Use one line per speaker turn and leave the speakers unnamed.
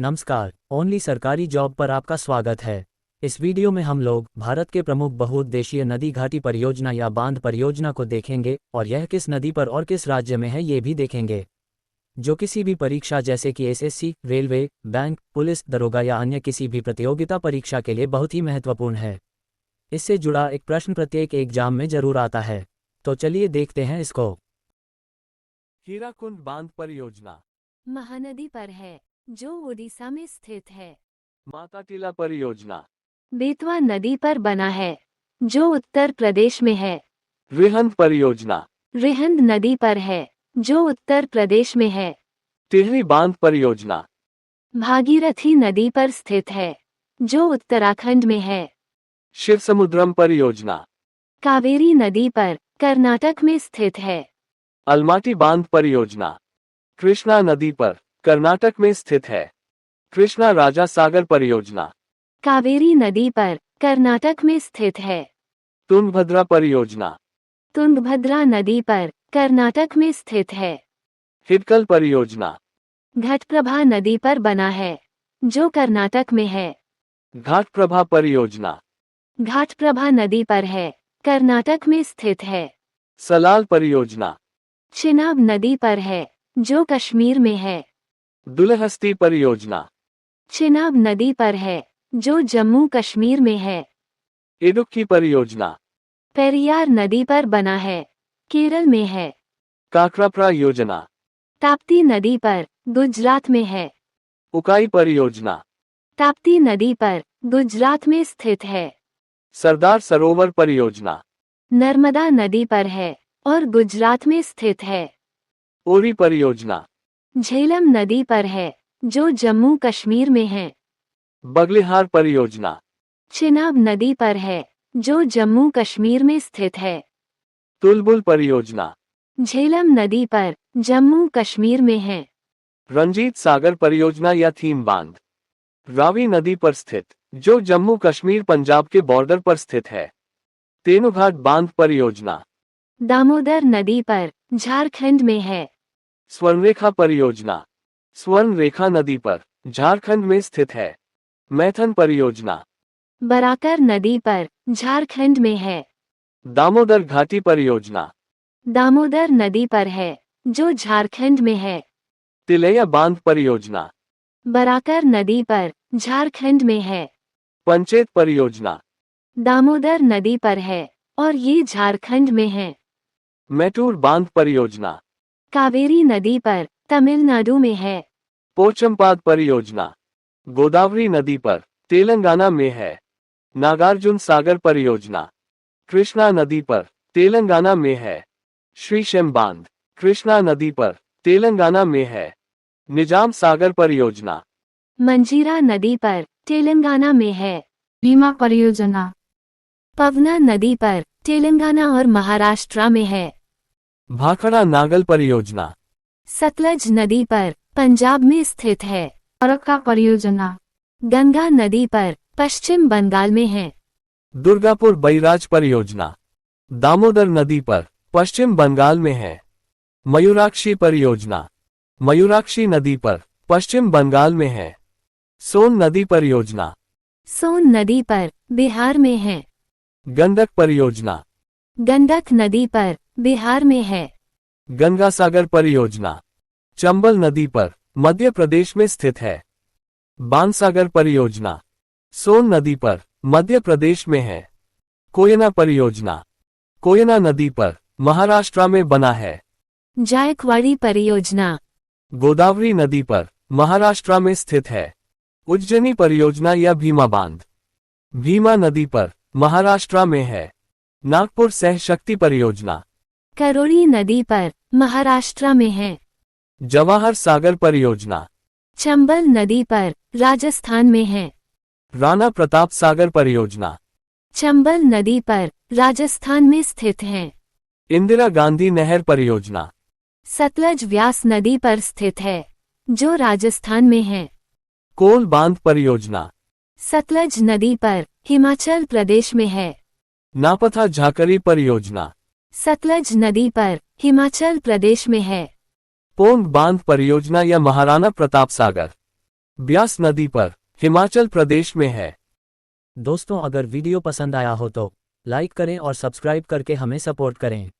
नमस्कार। ओनली सरकारी जॉब पर आपका स्वागत है। इस वीडियो में हम लोग भारत के प्रमुख बहुउद्देशीय नदी घाटी परियोजना या बांध परियोजना को देखेंगे और यह किस नदी पर और किस राज्य में है ये भी देखेंगे, जो किसी भी परीक्षा जैसे कि एसएससी, रेलवे, बैंक, पुलिस, दरोगा या अन्य किसी भी प्रतियोगिता परीक्षा के लिए बहुत ही महत्वपूर्ण है। इससे जुड़ा एक प्रश्न प्रत्येक एग्जाम में जरूर आता है, तो चलिए देखते हैं इसको।
हीराकुंड बांध परियोजना
महानदी पर है, जो ओडिशा में स्थित है।
माता टीला परियोजना
बेतवा नदी पर बना है, जो उत्तर प्रदेश में है।
रिहंद परियोजना
रिहंद नदी पर है, जो उत्तर प्रदेश में है।
टिहरी बांध परियोजना
भागीरथी नदी पर स्थित है, जो उत्तराखंड में है।
शिवसमुद्रम परियोजना
कावेरी नदी पर कर्नाटक में स्थित है।
अलमाटी बांध परियोजना कृष्णा नदी पर कर्नाटक में स्थित है। कृष्णा राजा सागर परियोजना
कावेरी नदी पर कर्नाटक में स्थित है।
तुंगभद्रा परियोजना
तुंगभद्रा नदी पर कर्नाटक में स्थित है।
हिडकल परियोजना
घटप्रभा नदी पर बना है, जो कर्नाटक में है।
घाटप्रभा परियोजना
घाटप्रभा नदी पर है, कर्नाटक में स्थित है।
सलाल परियोजना
चिनाब नदी पर है, जो कश्मीर में है।
दुलहस्ती परियोजना
चिनाब नदी पर है, जो जम्मू कश्मीर में है।
इडुक्की परियोजना
पेरियार नदी पर बना है, केरल में है।
काकराप्रा योजना
ताप्ती नदी पर गुजरात में है।
उकाई परियोजना
ताप्ती नदी पर गुजरात में स्थित है।
सरदार सरोवर परियोजना
नर्मदा नदी पर है और गुजरात में स्थित है।
ओरी परियोजना
झेलम नदी पर है, जो जम्मू कश्मीर में है।
बगलिहार परियोजना
चिनाब नदी पर है, जो जम्मू कश्मीर में स्थित है।
तुलबुल परियोजना
झेलम नदी पर जम्मू कश्मीर में है।
रंजीत सागर परियोजना या थीम बांध रावी नदी पर स्थित, जो जम्मू कश्मीर पंजाब के बॉर्डर पर स्थित है। तेनुघाट बांध परियोजना
दामोदर नदी पर झारखंड में है।
स्वर्णरेखा परियोजना स्वर्ण रेखा नदी पर झारखंड में स्थित है। मैथन परियोजना
बराकर नदी पर झारखंड में है।
दामोदर घाटी परियोजना
दामोदर नदी पर है, जो झारखंड में है।
तिलैया बांध परियोजना
बराकर नदी पर झारखंड में है।
पंचेत परियोजना
दामोदर नदी पर है और ये झारखंड में है।
मैटूर बांध परियोजना
कावेरी नदी पर तमिलनाडु में है।
पोचमपाद परियोजना गोदावरी नदी पर तेलंगाना में है। नागार्जुन सागर परियोजना कृष्णा नदी पर तेलंगाना में है। श्रीशैम बांध कृष्णा नदी पर तेलंगाना में है। निजाम सागर परियोजना
मंजीरा नदी पर तेलंगाना में है।
भीमा परियोजना
पवना नदी पर तेलंगाना और महाराष्ट्र में है।
भाखड़ा नागल परियोजना
सतलज नदी पर पंजाब में स्थित है।
फरक्का परियोजना
गंगा नदी पर पश्चिम बंगाल में है।
दुर्गापुर बैराज परियोजना दामोदर नदी पर पश्चिम बंगाल में है। मयूराक्षी परियोजना मयूराक्षी नदी पर पश्चिम बंगाल में है। सोन नदी परियोजना
सोन नदी पर बिहार में है।
गंडक परियोजना
गंडक नदी पर बिहार में है।
गंगा सागर परियोजना चंबल नदी पर मध्य प्रदेश में स्थित है। बाणसागर परियोजना सोन नदी पर मध्य प्रदेश में है। कोयना परियोजना कोयना नदी पर महाराष्ट्र में बना है।
जायकवाड़ी परियोजना
गोदावरी नदी पर महाराष्ट्र में स्थित है। उज्जैनी परियोजना या भीमा बांध भीमा नदी पर महाराष्ट्र में है। नागपुर सहशक्ति परियोजना
करोड़ी नदी पर महाराष्ट्र में है।
जवाहर सागर परियोजना
चंबल नदी पर राजस्थान में है।
राणा प्रताप सागर परियोजना
चंबल नदी पर राजस्थान में स्थित है।
इंदिरा गांधी नहर परियोजना
सतलज व्यास नदी पर स्थित है, जो राजस्थान में है।
कोल बांध परियोजना
सतलज नदी पर हिमाचल प्रदेश में है।
नापथा झाकरी परियोजना
सतलज नदी पर हिमाचल प्रदेश में है।
पोंग बांध परियोजना या महाराणा प्रताप सागर ब्यास नदी पर हिमाचल प्रदेश में है।
दोस्तों, अगर वीडियो पसंद आया हो तो लाइक करें और सब्सक्राइब करके हमें सपोर्ट करें।